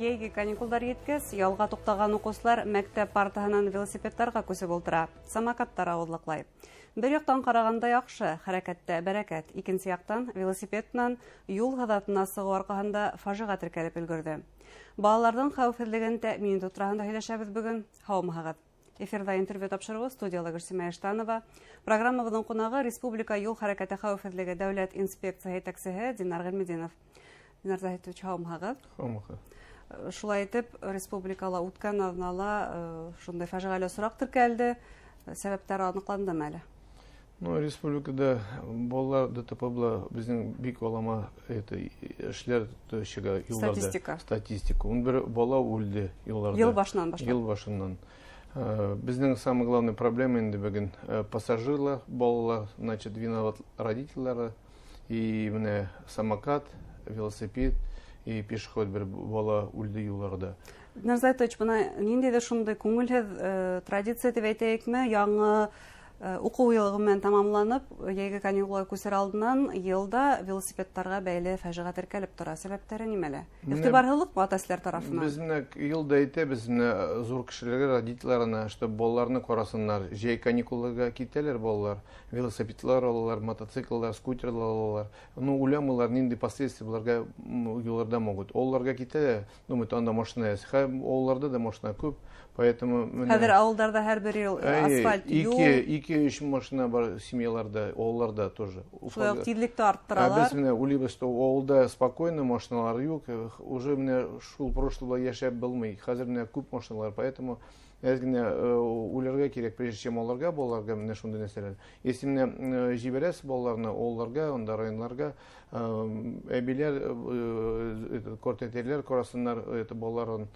Йәйге каникулдар еткәс, ялга туктаган укучылар мәктәп партаһынан велосипедтарга күсеп ултыра, самокаттар авызлыклай. Бер яктан караганда яхшы, хәрәкәттә бәрәкәт. Икенче яктан велосипеднан юл һәлакәтенә сыгу аркаһында фажига теркәлеп өлгерде. Балаларның хәвефсезлеген тәэмин итү турында һөйләшәбез бүген. Һаумыгыз. Эфирда интервью тапшыруы студиялы Гөлсемә Эштанова. Программабызның кунагы Республика юл хәрәкәте хәвефсезлеге дәүләт инспекция һәйәкчесе Динар Гыйлметдинов. Динар Заһитович, һаумыгыз. Шулай итеп, республикала үткән аҙнала шундай фажиғәле осрак теркәлде. Сәбәптәре аныкландымы әле? Республикада балалар ДТП була безнең бик алама эшләр чыга юлларда. Статистика. Бер бала үлде юлларда. Ел башынан башлап. Ел башыннан. Безнең самая главная проблема инде бүген пассажирлар, балалар, значит, виноват родительләре и менә самокат, велосипед и пешеход бер бала үлде юлларда. Динар Заһитович, бuna ниндәйдер шундый күңелһеҙ традиция дип әйтәйекме, яңы уку елы белән тамамланып, йәйге каникулга күсер алдынан елда велосипедтарга бәйле фажига теркәлеп тора. Сәбәпләре нимәле? Игътибарһыҙлыҡмы ата-әсәләр тарафынан? Безне елда әйтәбез, зур кешеләргә, родительләренә, чтобы балаларны карасыннар. Җәй каникулларга китәләр балалар, велосипедлар алалар, мотоцикллар, скутерлар алалар. Уйламыйлар, нинди последствия буларга юлларда могут. Олларга китә, думают, анда машина есть. Олларда да машина күп, поэтому хәзер авылдарда һәр бер ел асфальт, юл. 2-3 машина бар семьяларда, олларда тоже. Шулай тизлекте арттыралар. Без менә уйлыйбыз, что олда спокойно машиналар юк, уже менә шул прошлого яшәп булмый. Хәзер менә күп машиналар, поэтому әзгенә үләргә кирәк, прежде чем оларга, балаларга менә шундый нәрсәләр. Если менә җибәрәс балаларны олларга, анда районларга, әбиләр, кортетерләр карасыннар балаларын,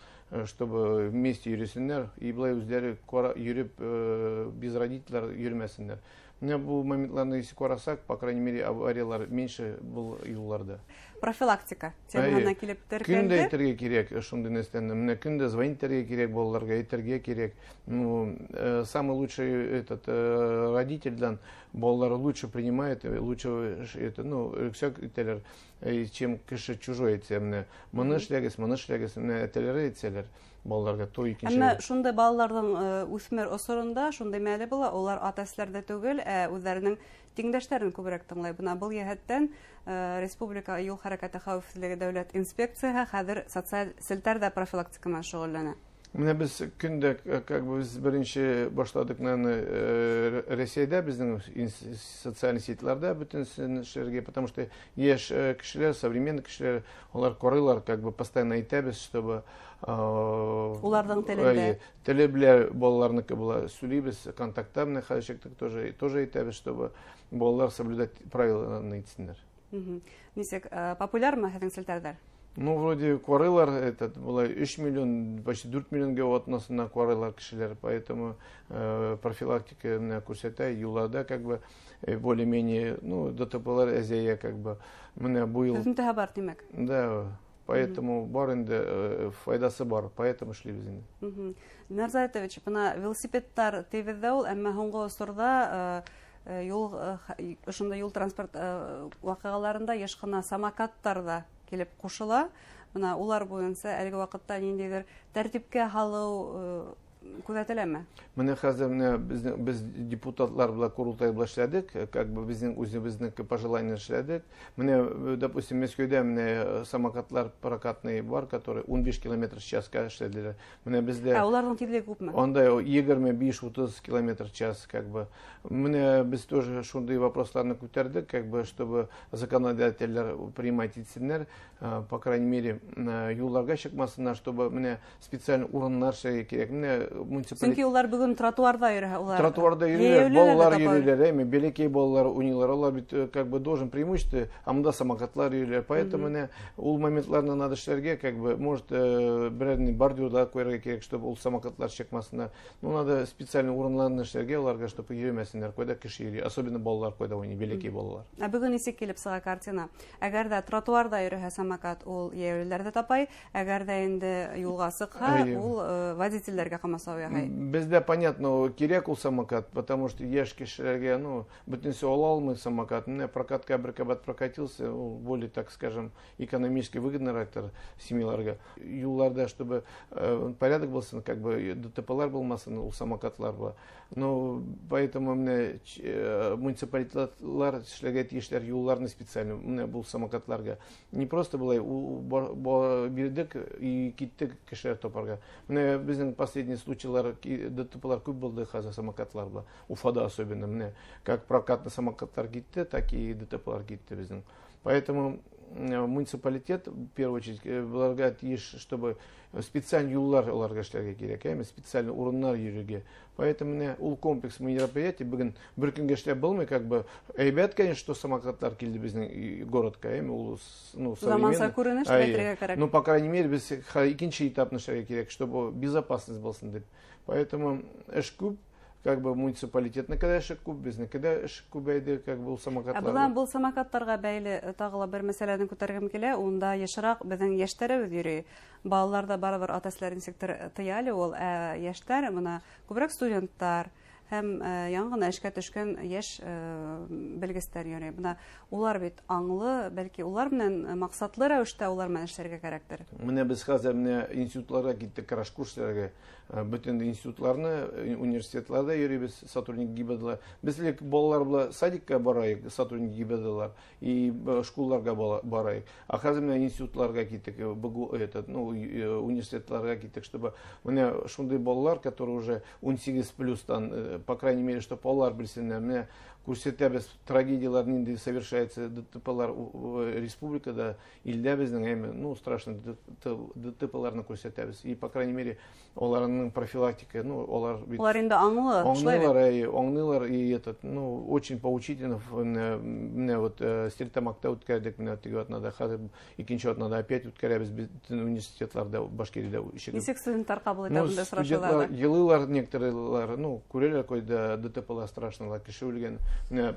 чтобы вместе йөрисеннәр, и былай үзләре йөреп без родителей йөрмәсеннәр. Менә бу моментларны если карасак, по крайней мере, авариялар меньше был юлларда. Профилактика темасына килеп теркәлде. Көндә әйтергә кирәк шундый нәрсәне. Менә көндә звонить итәргә кирәк, балаларга әйтергә кирәк. Самый лучший родительдан балалар лучше принимает, лучше рюкзак итәләр, чем кеше чужой әйтсә. Моны эшләгез, менә әтәләре әйтсәләр балаларга то икенче. Әмма шундый балаларның үсмер осырында шундый мәле була, олар ата-әсәләрдә түгел, үзләренең тиңдәшләрен күбрәк тыңлай. Бuna был йәһәттән Республика юл хәрәкәте хәвефсезлеге дәүләт инспекцияһы хәзер социаль селтәрдә профилактика белән шөгыльләнә. Менә без көндә, как бы без беренче башладык Россиядә, безнең социаль сетьләрдә бөтен эшләргә, потому что яшь кешеләр, современный кешеләр, олар карыйлар, как бы постоянно әйтәбез, чтобы уларның телендә теле белән балаларныкы була сөйлибез, контактта менә хәзер тоже әйтәбез, чтобы балалар соблюдать правиланы итсеннәр. Нисек популярмы һезнең селтәрдә? Вроде кварылар, было 3 миллион, почти 4 миллионга относына кварылар кешеләр, поэтому профилактика менә күрсәтә, юлларда как бы более-менее, ДТПлар әзәя как бы менә бу ел. Түземтәһә бар димәк. Да, поэтому бар инде файдасы бар, поэтому эшлибез инде. Динар Заһитович, бuna велосипедтар тибездә ул, әмма һуңгы осырда шундай юл транспорт вакыйгаларында еш кына самокаттар да килеп кушыла. Менә улар буенча әлеге вакытта ниндидер тәртипкә һалу күзәтеләме? Менә хәзер без депутатлар белән курултай эшләдек, как бы безнең үзебезнең пожелание эшләдек. Менә, допустим, Мәскәүдә менә самокатлар прокатные бар, которые 15 км в час эшләделәр. Менә бездә уларның тизлеге күпме? Анда 25-30 км в час, как бы. Менә без тоже шундый вопросларны күтәрдек, как бы, чтобы законодательләр принимать итсеннәр, по крайней мере, юлларга чыкмасыннар, чтобы менә специаль урыннар эшләргә кирәк. Менә Чөнки улар бүген тротуарда йөрә, улар. Тротуарда йөриләр, балалар йөриләр, бәләкәй балалар уйныйлар, алар бит как бы должен преимущество, монда самокатлар йөриләр. Поэтому менә ул моментларны надо эшләргә, как бы, может, берәрне бордюрда куярга кирәк, чтобы ул самокатлар чыкмасыннар. Надо специальный урынларны эшләргә аларга, чтобы йөрмәсеннәр, кайда кеше йөри, особенно балалар кайда уйный, бәләкәй балалар. Бүген нисек килеп сыга картина? Әгәр дә тротуарда йөрһә самокат, ул йөрүләрдә тапай, әгәр дә инде юлга сыкһа, ул водительләргә камас жасау яһай. Бездә понятно кирәк ул самокат, потому что яшь кешеләргә, ну, бөтенсе ала алмый самокат. Менә прокатка бер кабат прокатился, ул более, так скажем, экономически выгоднырактыр семьяларга. Юлларда, чтобы порядок булсын, как бы ДТПлар булмасын, ул самокатларга. Но поэтому менә муниципалитетлар эшләргә тиешләр юлларны специально, менә бу самокатларга. Не просто булай, бирдек и киттек кешеләр топарга. Менә безнең последний случайлар ДТПлар күп булды хәзер самокатларда. Уфада особенно, менә как прокатный самокатлар китте, так и ДТПлар китте безнең. Поэтому муниципалитет, в первую очередь, буларга тиеш, чтобы специаль юллар аларга эшләргә кирәк, специально урыннар йөрергә. Поэтому менә ул комплекс мероприятий бүген бер көнгә эшләп булмый, как бы әйбәт, конечно, что самокатлар килде безнең городка, ул, ну, Заманса күренеш әйтергә кирәк. Ну, по крайней мере, без икенче этапны эшләргә кирәк, чтобы безопасность булсын дип. Поэтому эш күп, как бы муниципалитетны кадәр эш күп, безнең кадәр эш күбәйде, как бы ул самокатлар. Бу самокатларга бәйле тагыла бер мәсьәләне күтәргем килә. Унда яшырак безнең яшьтәребез йөри. Балалар да барыбер ата-әсәләр инспектор тыялы ул, яшьтәр моны күбрәк студентлар һәм яңа гына эшкә төшкән яшь белгечләр йөри. Бuna улар бит аңлы, бәлки улар белән максатлы рәвештә улар белән эшләргә кирәктер. Менә без хәзер менә институтларга киттек, краш курсларга. Бөтен институтларны, университетларда йөрибез, сотрудник ГИБДДлар. Безлек балалар була садикка барайык, сотрудник ГИБДДлар, и школларга барайык. А хәзер менә институтларга киттек, университетларга киттек, чтобы менә шундый балалар, которые уже 18+, по крайней мере, что балалар белсеннәр, менә күрсәтәбез трагедиялар нинди совершается ДТПлар республикада, илдә безнең, ну, страшно ДТПларны күрсәтәбез. И, по крайней мере, оларның профилактика, ну, олар инде аңлылар, и этот, ну, очень поучительно, менә вот Стерлетамакта үткәрдек, менә теге атнада, хәзер икенче атнада опять үткәрәбез бөтен университетларда, Башкирияда. Ничек студентлар кабул итә бунда сорашуларда? Елылар некоторылар, ну, күрәләр койда ДТПлар страшнылар, кеше үлгән,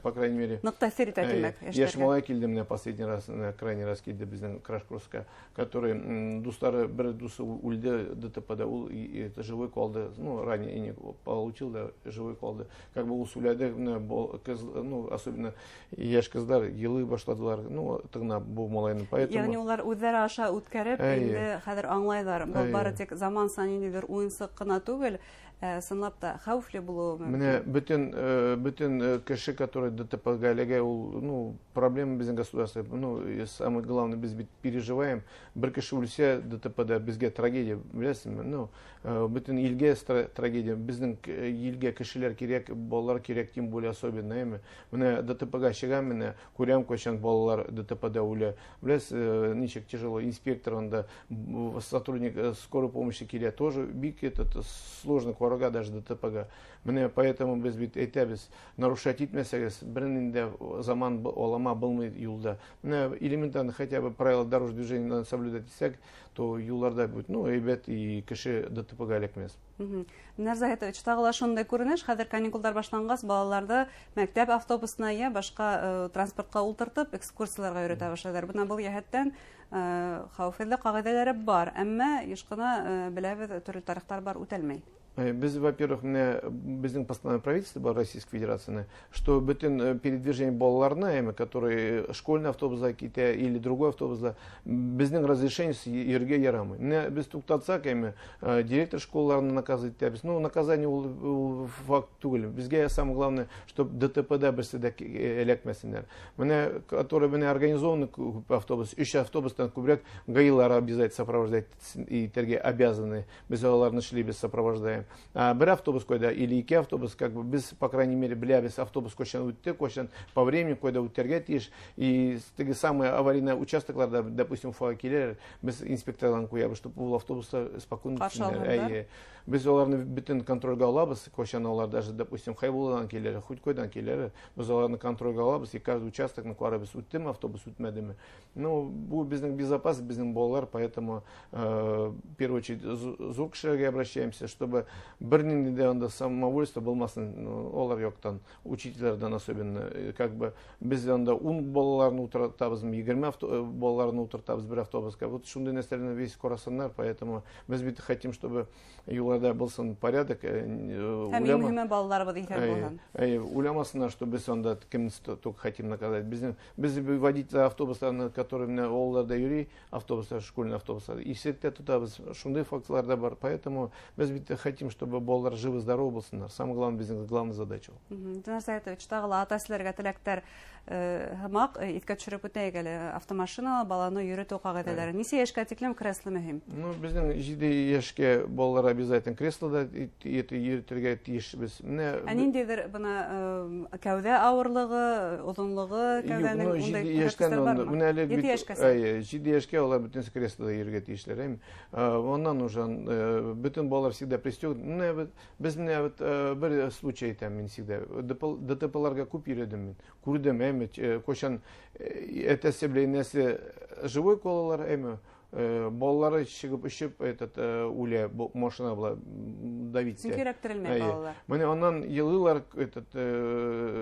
по крайней мере. Нык тәэсир итә димәк. Яшь малай килде менә последний раз, крайний раз килде безнең краш курска, который дустары бер дусы үлде ДТПда, ул это живой калды, ну, ранее получил, да, живой калды. Как бы ул сүләде, ну, особенно яшь кызлар елый башладылар, ну, тыгна бу малайны, поэтому. Ягъни улар үзләре аша үткәреп, инде хәзер аңлайлар. Бу бары тик заман саны ниндидер уенсык кына түгел. Сынлап та хәүфле булуы мөмкин. Менә бөтен кеше, который ДТПга эләгә, ул, ну, проблема безнең государства, ну, самое главное, без бит переживаем. Бер кеше үлсә ДТПда, безгә трагедия, беләсезме? Ну, бөтен илгә трагедия, безнең илгә кешеләр кирәк, балалар кирәк, тем более особенно, менә ДТПга чыгам, менә күрәм кайчан балалар ДТПда үлә. Беләсез, ничек тяжело, инспектор анда, сотрудник скорой помощи килә, тоже бик этот сложно врага даже ДТПга. Менә поэтому без бит әйтәбез, нарушать итмәсәгез, бернинде заман олама булмый юлда. Менә элементарно хотя бы правила дорожного движения соблюдать итсәк, то юлларда будет, ну, әйбәт и кеше ДТПга эләкмәс. Нәзаһетович, тагыла шундай күренеш, хәзер каникуллар башлангач, балаларда мәктәп автобусына я башка транспортка ултыртып, экскурсияларга йөртә башлайлар. Бuna бу яһәттән хәүефле кагыйдәләре бар, әмма еш кына беләбез, төрле тарихтар бар, үтәлмәй. Без, во-первых, безнең постановление правительства Российской Федерации, что бөтен передвижение балаларны, которые школьный автобуста китә или другой автобуста, безнең разрешение йөргә ярамый. Менә без туктатсак, директор школаларны наказывать итәбез. Ну, наказание ул факт түгел. Безгә самое главное, чтобы ДТПда берсе дә эләкмәсеннәр. Менә, который организованный автобус, 3 автобустан күбрәк гаилар обязательно сопровождать и тәргә обязаны. Без аларны шлибез сопровождаем. А бер автобус койда или ике автобус, как бы без, по крайней мере, без автобус кочан үтте, кочан по времени койда үттергә тиеш. И теге самые аварийные участокларда, допустим, факелер, без инспекторларны куябыз, чтобы ул автобуста спокойно үтсеннәр. Без аларны бөтен контрольга алабыз, кочан алар даже, допустим, Хайбулладан киләләр, хоть койдан киләләр, без аларны контрольга алабыз, и каждый участокны карабыз, үттеме автобус, үтмәдеме. Ну, бу безнең безопасность, безнең балалар, поэтому в первую очередь зур кешеләргә обращаемся, чтобы бернинди анда самовольство булмасын, олар яктан, учительләрдән особенно, как бы без анда 10 балаларны утыртабыз, 20 балаларны утыртабыз бер автобуска. Вот шундый нәрсәләрне весь карасыннар, поэтому без бит хотим, чтобы юллар юлларда булсын порядок. Һәм иң мөһиме балаларыбыз исән булсын. Уйламасыннар, что без онда кемне только хотим наказать. Без водителя автобусларны, которые менә авылларда йөри, автобуслар, школьный автобуслар. И всегда туда без шундый фактлар да бар. Поэтому без бит хотим, чтобы балалар живы, здоровы булсыннар. Самое главное, безнең главная задача. Динар Сәетович, тагыла ата-әсәләргә теләктәр һәмак искә төшереп үтәйек әле автомашина баланы йөртү кагыйдәләре. Ничә яшькә тиклем кресло мөһим? Ну, безнең 7 яшькә балалар обязательно креслода йөртергә тиеш без. Ә ниндидер бына кәүдә авырлыгы, озынлыгы кәүдәнең ундай яшькән бармы? менә әле 7 яшькәсе. 7 яшькә алар бөтен креслода йөрергә тиешләр. Оннан уже бөтен балалар всегда пристегнуты. Без менә бер случай әйтәм мин всегда. ДТПларга күп йөрдем мин. Күрдем кошан әтәсе белән нәрсә живой колалар балалары чыгып ишеп үлә машина була давить. Кирәк терелмәй балалар. Менә аннан елылар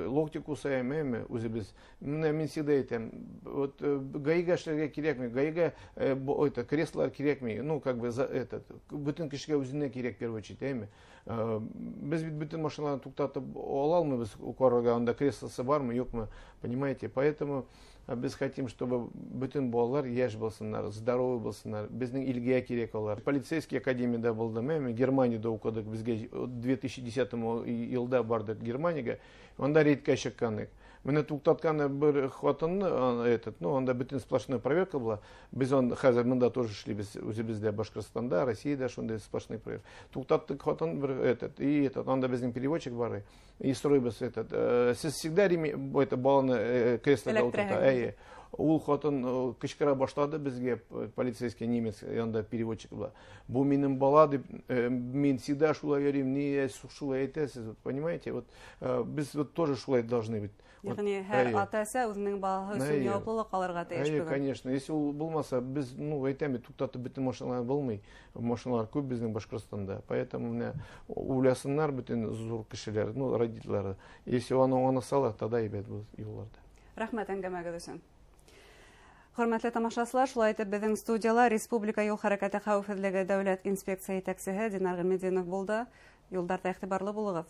локти кусая үзебез. Менә мин всегда әйтәм, вот гаига эшләргә кирәкми, гаига креслолар кирәкми. Ну как бы бөтен кешегә үзенә кирәк первую очередь, Без бит бөтен машиналарны туктатып ала алмыйбыз, карарга анда креслосы бармы, юкмы, понимаете? Поэтому без хотим, чтобы бөтен балалар яшь булсыннар, здоровый булсыннар. Безнең илгә кирәк алар. Полицейский академияда булдым, Германиядә укыдык. Безгә 2010 елда бардык Германиягә. Анда рейдка чыкканнык. Менә туктатканы бер хатынны, анда бөтен сплошная проверка була. Без хәзер монда тоже эшлибез, үзебездә Башкортстанда, Россиядә шундый сплошный проверка. Туктаттык хатын бер анда безнең переводчик бар. И стройбыз сез всегда баланы креслода утырта. Ул хатын кычкыра башлады безгә, полицейский немец янда переводчик була. Бу минем бала дип, мин всегда шулай йөрим, ни шулай әйтәсез, понимаете? Вот без тоже шулай должны быть. Ягъни һәр ата-әсә үзенең баласы өчен җаваплылык алырга тиеш бүген. Конечно, если ул булмаса, без, әйтәм, туктатып бөтен машиналар булмый. Машиналар күп безнең Башкортстанда. Поэтому менә уйласыннар бөтен зур кешеләр, родительләре. Если аны сала, тогда әйбәт бу юлларда. Рәхмәт әңгәмәгез өчен. Хөрмәтле тамашачылар, шулай итеп безнең студияла Республика юл хәрәкәте хәвефсезлеге дәүләт инспекция итәкчесе Динар Гыйлметдинов булды. Юлларда игътибарлы булыгыз.